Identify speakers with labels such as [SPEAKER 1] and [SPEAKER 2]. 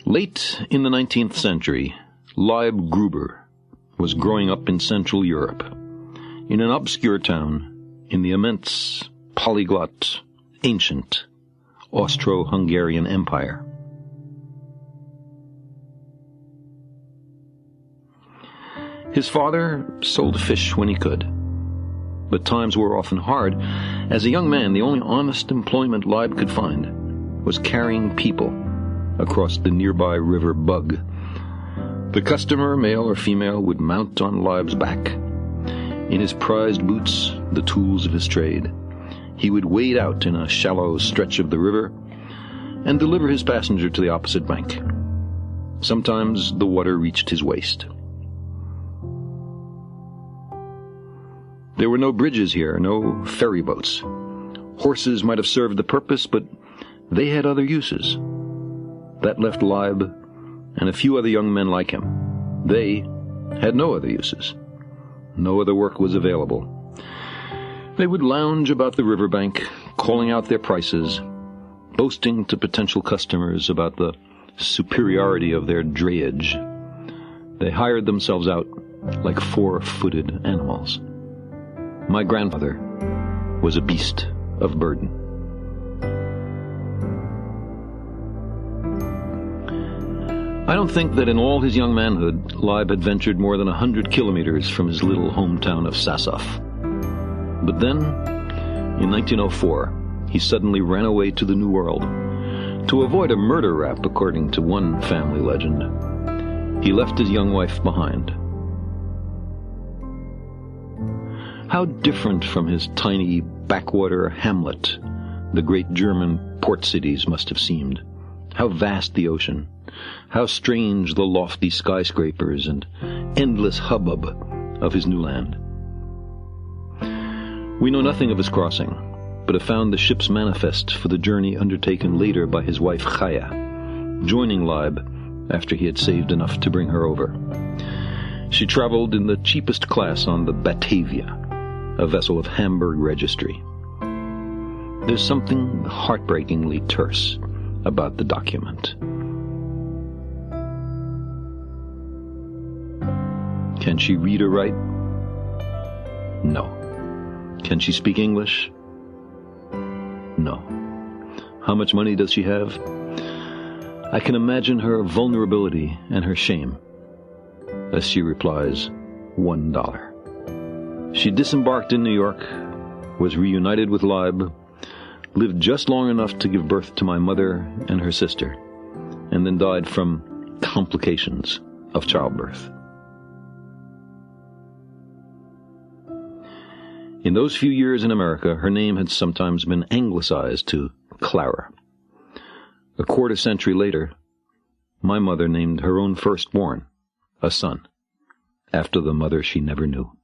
[SPEAKER 1] Late in the 19th century, Leib Guber was growing up in Central Europe, in an obscure town in the immense, polyglot, ancient Austro-Hungarian Empire. His father sold fish when he could, but times were often hard. As a young man, the only honest employment Leib could find was carrying people across the nearby river Bug. The customer, male or female, would mount on Leib's back. In his prized boots, the tools of his trade, he would wade out in a shallow stretch of the river and deliver his passenger to the opposite bank. Sometimes the water reached his waist. There were no bridges here, no ferry boats. Horses might have served the purpose, but they had other uses. That left Leib and a few other young men like him. They had no other uses. No other work was available. They would lounge about the riverbank, calling out their prices, boasting to potential customers about the superiority of their drayage. They hired themselves out like four-footed animals. My grandfather was a beast of burden. I don't think that in all his young manhood, Leib had ventured more than 100 kilometers from his little hometown of Sasov. But then, in 1904, he suddenly ran away to the New World. To avoid a murder rap, according to one family legend, he left his young wife behind. How different from his tiny backwater hamlet the great German port cities must have seemed. How vast the ocean. How strange the lofty skyscrapers and endless hubbub of his new land. We know nothing of his crossing, but have found the ship's manifest for the journey undertaken later by his wife Chaya, joining Leib after he had saved enough to bring her over. She traveled in the cheapest class on the Batavia, a vessel of Hamburg registry. There's something heartbreakingly terse about the document. Can she read or write? No. Can she speak English? No. How much money does she have? I can imagine her vulnerability and her shame as she replies, $1. She disembarked in New York, was reunited with Leib, lived just long enough to give birth to my mother and her sister, and then died from complications of childbirth. In those few years in America, her name had sometimes been anglicized to Clara. A quarter century later, my mother named her own firstborn, a son, after the mother she never knew.